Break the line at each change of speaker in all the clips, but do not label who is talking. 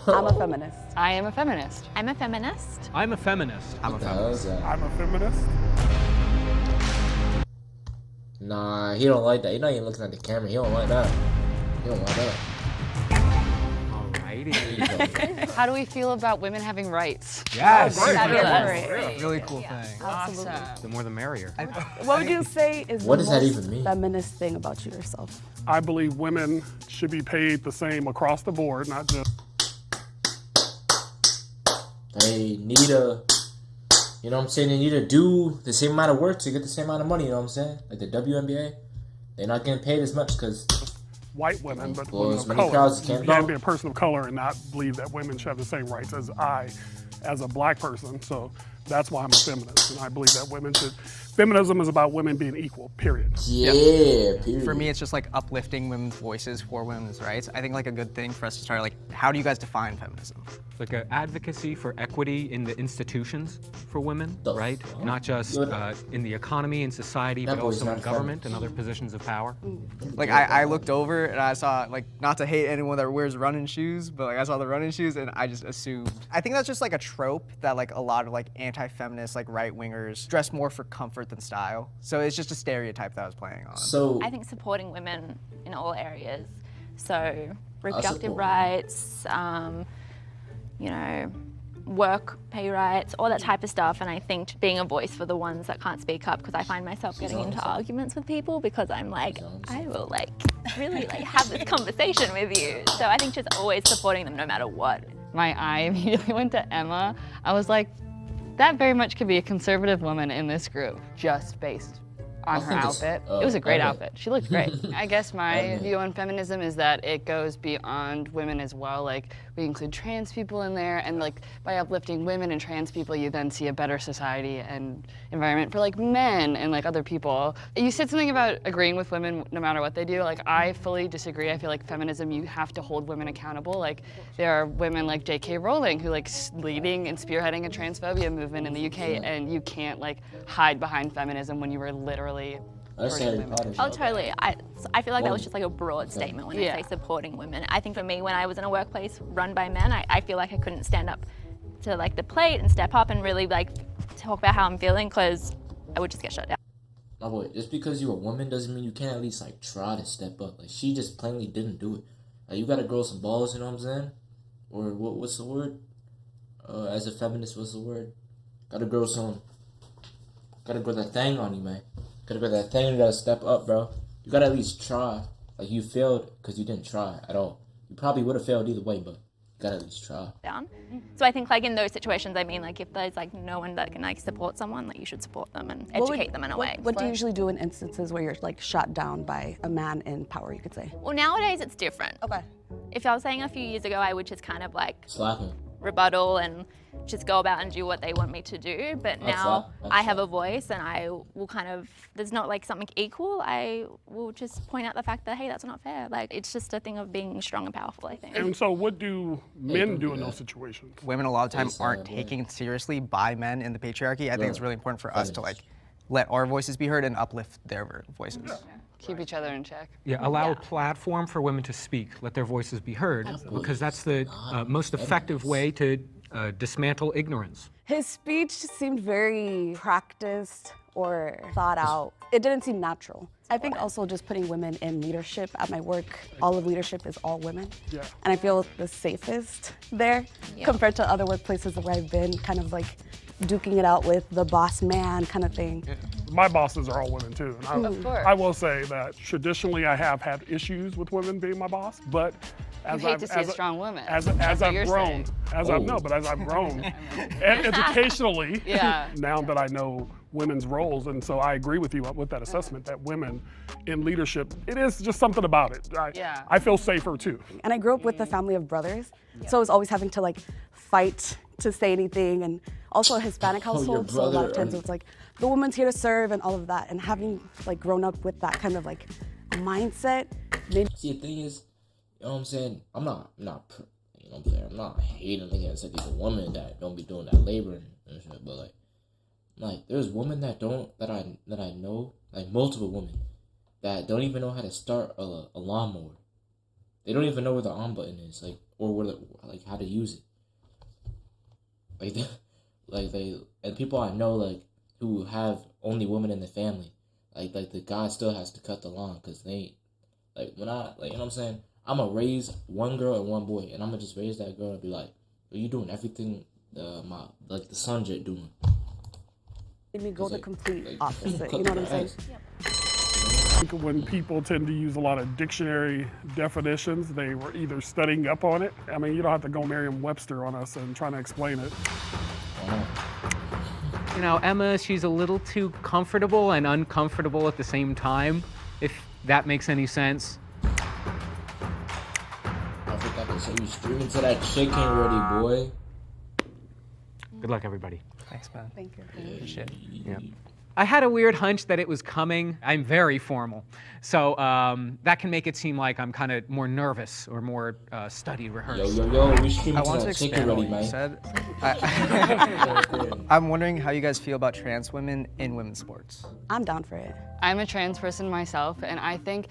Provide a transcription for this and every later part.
I'm a feminist.
I am a feminist.
I'm a feminist.
I'm a feminist.
I'm a feminist.
I'm a feminist.
Nah, he don't like that. You're not even looking at the camera. He don't like that. He don't like that.
Alrighty.
How do we feel about women having rights?
Yes.
Really cool thing.
Absolutely.
The more the merrier.
What would you say is
What
the
does that
most
even mean?
feminist thing about you yourself?
I believe women should be paid the same across the board, not just.
They need to, you know what I'm saying? They need to do the same amount of work to get the same amount of money, you know what I'm saying? Like the WNBA, they're not getting paid as much because
White women, but
Well,
women
as
of
many
color.
crowds as
You
can
can't
go.
be a person of color and not believe that women should have the same rights as I, as a black person. So that's why I'm a feminist, and I believe that women should. Feminism is about women being equal. Period.
yeah, period.
For me, it's just like uplifting women's voices for women's rights. I think like a good thing for us to start, like, how do you guys define feminism?
Like an advocacy for equity in the institutions for women,
The
right?
fuck?
Not just in the economy and society,
That
but
boy's
also in
not
government
feminist.
and other positions of power.
Like I looked over and I saw, like, not to hate anyone that wears running shoes, but like I saw the running shoes and I just assumed. I think that's just like a trope that like a lot of like anti-feminists, like right-wingers, dress more for comfort than style. So it's just a stereotype that I was playing on.
So,
I think supporting women in all areas. So reproductive
support
rights, you know, work pay rights, all that type of stuff. And I think being a voice for the ones that can't speak up, because I find myself getting into arguments with people because I'm like, I will like really like have this conversation with you. So I think just always supporting them no matter what.
My eye immediately went to Emma. I was like, that very much could be a conservative woman in this group, just based on her
think it's-
outfit. It was a great
okay.
outfit. She looked great. I guess my
Okay.
view on feminism is that it goes beyond women as well. Like, we include trans people in there, and like by uplifting women and trans people, you then see a better society and environment for like men and like other people. You said something about agreeing with women no matter what they do. Like, I fully disagree. I feel like feminism, you have to hold women accountable. Like, there are women like J.K. Rowling who like leading and spearheading a transphobia movement in the UK, and you can't like hide behind feminism when you were literally
that's
hurting
Harry
women.
Potter.
Oh, totally. I feel like that was
Woman.
just like a broad statement when I
Yeah.
say supporting women. I think for me, when I was in a workplace run by men, I feel like I couldn't stand up to like the plate and step up and really like talk about how I'm feeling because I would just get shut down.
My boy, just because you're a woman doesn't mean you can't at least like try to step up. Like she just plainly didn't do it. Like you gotta grow some balls, you know what I'm saying? Or what's the word? As a feminist, what's the word? Gotta grow that thing on you, man. Gotta grow that thing. You gotta step up, bro. You gotta at least try. Like you failed because you didn't try at all. You probably would have failed either way, but you gotta at least try.
Down. So I think like in those situations, I mean like if there's like no one that can like support someone, like you should support them and educate them in a way.
What do you usually do in instances where you're like shot down by a man in power, you could say?
Well, nowadays it's different.
Okay.
If I was saying a few years ago, I would just kind of like
Slap him.
rebuttal and just go about and do what they want me to do. But now I have a voice and I will kind of, there's not like something equal. I will just point out the fact that, hey, that's not fair. Like, it's just a thing of being strong and powerful, I think.
And so, what do men do in those situations?
Women a lot of times
Yes,
aren't
yeah.
taken seriously by men in the patriarchy. I think it's
Yeah.
really important for us to like let our voices be heard and uplift their voices.
Keep each other in check.
Yeah, allow a platform for women to speak, let their voices be heard, because that's the most effective way to dismantle ignorance.
His speech seemed very practiced or thought out. It didn't seem natural. I think also just putting women in leadership at my work, all of leadership is all women.
Yeah.
And I feel the safest there compared to other workplaces where I've been kind of like duking it out with the boss man kind of thing.
My bosses are all women too. And
Of course.
I will say that traditionally I have had issues with women being my boss, but as
You hate
I've,
to see
as
a strong woman.
As
That's what
I've
you're
grown,
saying.
as I've grown, educationally,
Yeah.
now that I know women's roles, and so I agree with you with that assessment that women in leadership, it is just something about it. I feel safer too.
And I grew up with a family of brothers, so I was always having to like fight to say anything, and also a Hispanic household, so a lot of times it was like, the woman's here to serve and all of that, and having like grown up with that kind of like mindset, maybe.
See, the thing is, you know what I'm saying? I'm not, you know what I'm saying? I'm not hating against like these women that don't be doing that labor and shit, but like there's women that I know, like multiple women that don't even know how to start a lawnmower. They don't even know where the on button is, like, or where like how to use it. And people I know, like, who have only women in the family, like the guy still has to cut the lawn because they, like, when I, like, you know what I'm saying? I'm gonna raise one girl and one boy, and I'm gonna just raise that girl and be like, are you doing everything the son just doing?
Made me go the
like-
complete
like,
opposite.
cut
You know what I'm
the
saying?
grass.
When people tend to use a lot of dictionary definitions, they were either studying up on it. I mean, you don't have to go Merriam-Webster on us and trying to explain it.
You know, Emma, she's a little too comfortable and uncomfortable at the same time, if that makes any sense.
I forgot to say you streaming to that chicken ready, boy.
Good luck, everybody.
Thanks, man.
Thank you.
Good shit.
Yeah. I had a weird hunch that it was coming. I'm very formal. So that can make it seem like I'm kind of more nervous or more study rehearsed.
Yo, we streaming
I
to
want to
that chicken
expand on
ready,
what you
man.
said. I'm wondering how you guys feel about trans women in women's sports.
I'm down for it.
I'm a trans person myself, and I think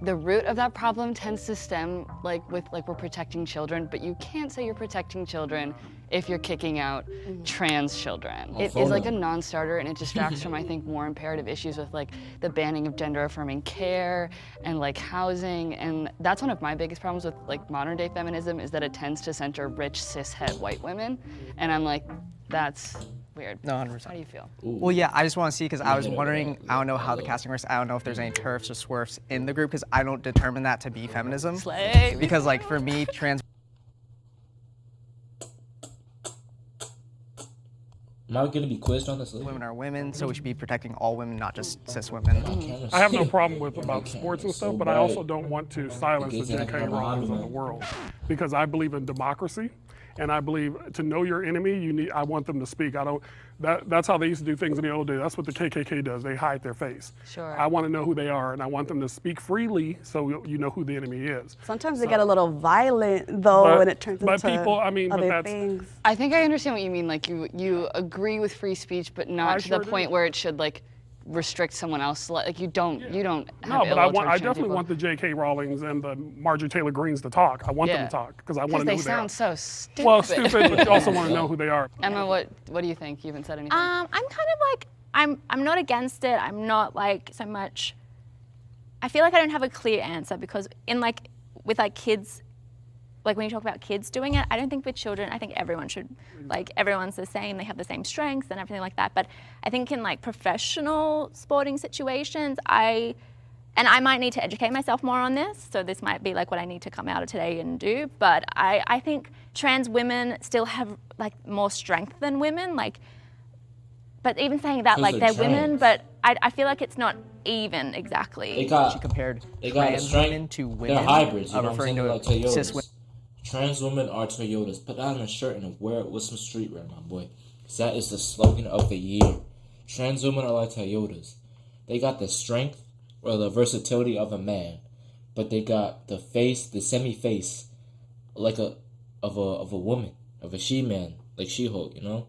the root of that problem tends to stem we're protecting children, but you can't say you're protecting children if you're kicking out trans children. It is like a non-starter, and it distracts from, I think, more imperative issues with like the banning of gender-affirming care and like housing. And that's one of my biggest problems with like modern-day feminism, is that it tends to center rich cis-het white women, and I'm like, that's weird.
No, 100%.
How do you feel?
Well, yeah, I just want to see, because I was wondering, I don't know how the casting works. I don't know if there's any turfs or swerfs in the group, because I don't determine that to be feminism.
Slay.
Because like for me, trans
Am I gonna be quizzed on this later?
women are women, so we should be protecting all women, not just cis women.
I have no problem with about sports and stuff, but I also don't want to silence the J.K. Rowlings of the world, because I believe in democracy, and I believe to know your enemy, I want them to speak. That's how they used to do things in the old days. That's what the KKK does. They hide their face.
Sure.
I want to know who they are, and I want them to speak freely so you know who the enemy is.
Sometimes they get a little violent though, and it turns into other things.
I think I understand what you mean. Like you agree with free speech, but not to the point where it should like restrict someone else. Like you don't have
No, but
ill will towards
I
trans
definitely
people.
want the J.K. Rowlings and the Marjorie Taylor Greens to talk. I want them to talk because I want to know
they
who they
sound
are.
so stupid.
Well, stupid, but you also want to know who they are.
Emma, what do you think? You haven't said anything.
I'm kind of like, I'm not against it. I'm not like so much. I feel like I don't have a clear answer, because with kids, like when you talk about kids doing it, I don't think with children, I think everyone should, like everyone's the same, they have the same strengths and everything like that. But I think in like professional sporting situations, I might need to educate myself more on this. So this might be like what I need to come out of today and do. But I think trans women still have like more strength than women. But even saying that, like they're women, but I feel like it's not even exactly.
She compared
they got
trans
strength.
women to women.
They're hybrids, you know what I'm
referring
saying?
to
Like Toyotas.
cis women.
Trans women are Toyotas. Put that on a shirt and wear it with some streetwear, my boy. 'Cause that is the slogan of the year. Trans women are like Toyotas. They got the strength or the versatility of a man, but they got the face, the semi-face, like of a woman, of a she-man, like She-Hulk, you know?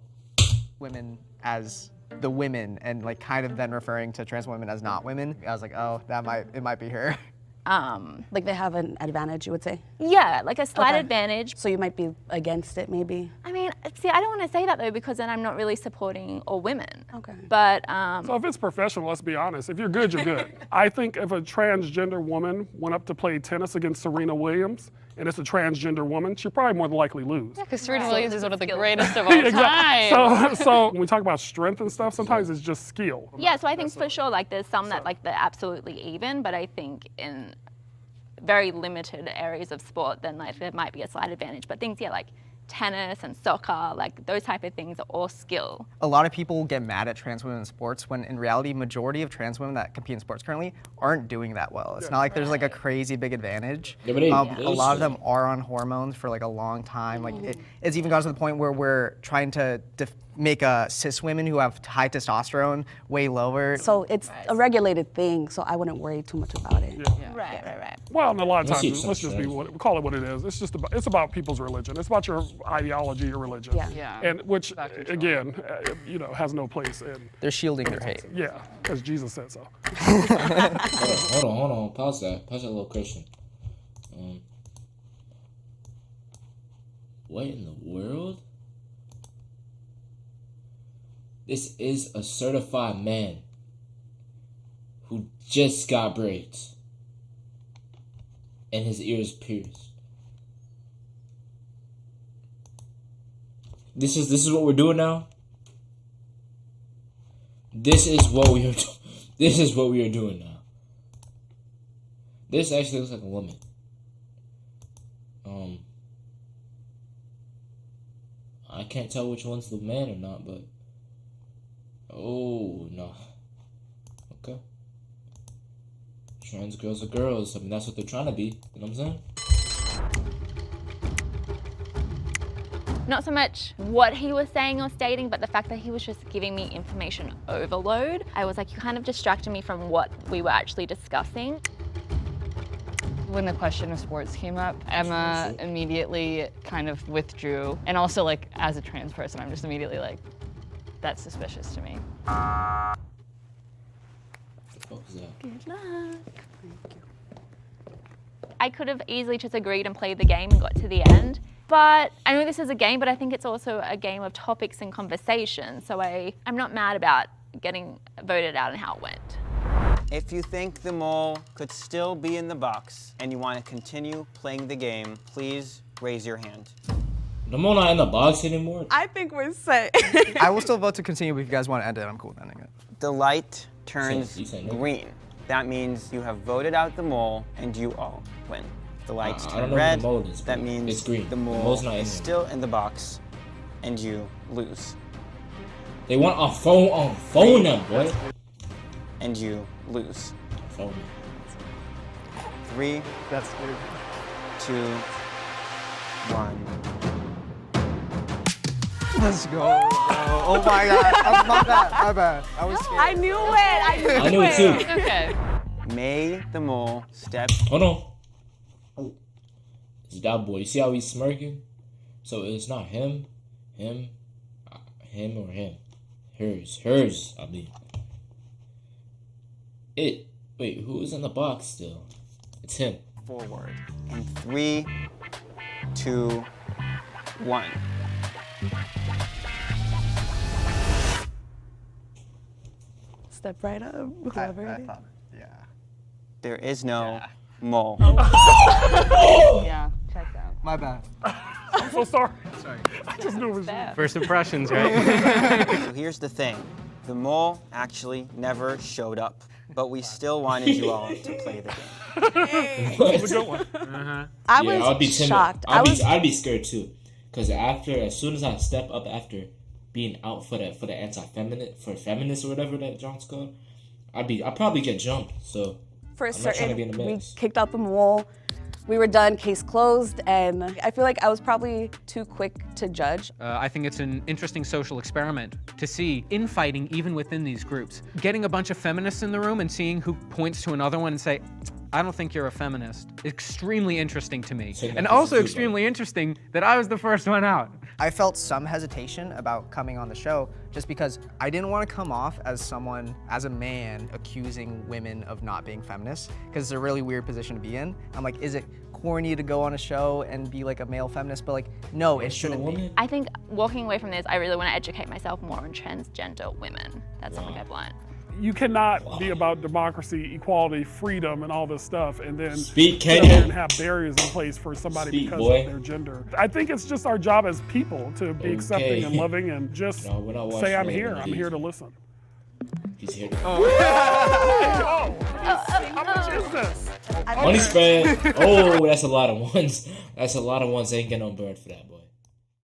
Women as the women, and like kind of then referring to trans women as not women. I was like, oh, it might be her.
Like they have an advantage, you would say?
Yeah, like a slight advantage.
So you might be against it, maybe?
I mean, see, I don't want to say that though, because then I'm not really supporting all women.
Okay.
But
So if it's professional, let's be honest. If you're good, you're good. I think if a transgender woman went up to play tennis against Serena Williams, and it's a transgender woman, she'd probably more than likely lose.
Because Serena Williams is one of the greatest of all time.
So when we talk about strength and stuff, sometimes it's just skill.
yeah, so I think for sure, like there's some that like they're absolutely even, but I think in very limited areas of sport, then like there might be a slight advantage. But things, yeah, like tennis and soccer, like those type of things are all skill.
A lot of people get mad at trans women in sports when in reality, majority of trans women that compete in sports currently aren't doing that well. It's not like there's like a crazy big advantage.
Yeah, but
a lot of them are on hormones for like a long time. Like it's even gotten to the point where we're trying to make cis women who have high testosterone way lower.
So it's a regulated thing, so I wouldn't worry too much about it.
Right.
Well, and a lot of
Let's
times,
see
let's just call it what it is. It's about people's religion. It's about your ideology, your religion.
Yeah.
And which, again, has no place in.
They're shielding their hate.
Yeah, because Jesus said so.
Hold on. Pause that little question. What in the world? This is a certified man who just got braids and his ears pierced. This is what we're doing now. This is what we are doing now. This actually looks like a woman. I can't tell which one's the man or not, but oh no. Okay. Trans girls are girls. I mean, that's what they're trying to be. You know what I'm saying?
Not so much what he was saying or stating, but the fact that he was just giving me information overload. I was like, you kind of distracted me from what we were actually discussing.
When the question of sports came up, Emma immediately kind of withdrew. And also, like, as a trans person, I'm just immediately like, that's suspicious to me.
What was that?
Good luck. I could have easily just agreed and played the game and got to the end. But I know this is a game, but I think it's also a game of topics and conversation. So I'm not mad about getting voted out and how it went.
If you think the mole could still be in the box and you want to continue playing the game, please raise your hand.
The mole not in the box anymore?
I think we're set.
I will still vote to continue, but if you guys want to end it, I'm cool with ending it.
The light turns
You say no.
green. That means you have voted out the mole and you all win. If the lights
I
turn
don't know
red,
what the mole is,
that
but
means
it's green.
the
The
mole
mole's not in
is
there.
still in the box and you lose.
They want a phone them, boy.
And you lose.
Phone.
3,
That's weird.
2, 1.
Let's go, bro. Oh my god. My bad. I was scared.
I knew it.
I knew it too.
It's okay.
May the mole step.
Hold on. It's that boy. You see how he's smirking? So it's not him, or him. Hers, I mean. Wait, who is in the box still? It's him.
Forward. In 3, 2, 1.
Step right up, whoever
I
it is.
thought, yeah.
There is no mole.
Yeah, check that.
My bad.
I'm so sorry. I just knew it was you.
First impressions, right?
So here's the thing. The mole actually never showed up, but we still wanted you all to play the game.
That was a good one.
I
Yeah,
was
I'd be timid.
shocked.
I'd be scared too, cause as soon as I step up after being out for the feminist or whatever that John's called, I'd probably get jumped. So
for
I'm not trying to be in
certain,
the
we
mix.
kicked out the mole. We were done, case closed, and I feel like I was probably too quick to judge.
I think it's an interesting social experiment to see infighting even within these groups. Getting a bunch of feminists in the room and seeing who points to another one and say, I don't think you're a feminist. Extremely interesting to me.
Say that
And
to
also
you,
extremely interesting that I was the first one out.
I felt some hesitation about coming on the show just because I didn't want to come off as someone, as a man, accusing women of not being feminists, because it's a really weird position to be in. I'm like, is it corny to go on a show and be like a male feminist? But like, no, it shouldn't be.
I think walking away from this, I really want to educate myself more on transgender women. That's something I've learned.
You cannot be about democracy, equality, freedom, and all this stuff, and then
Speak,
sit
Kenya.
there and have barriers in place for somebody
Speak,
because
boy.
of their gender. I think it's just our job as people to be accepting and loving and just
No, we're not watching
say, I'm
it,
here.
man.
I'm here to listen.
He's here.
How much is this?
Money spread. Oh, that's a lot of ones. That's a lot of ones. Ain't get no bird for that boy.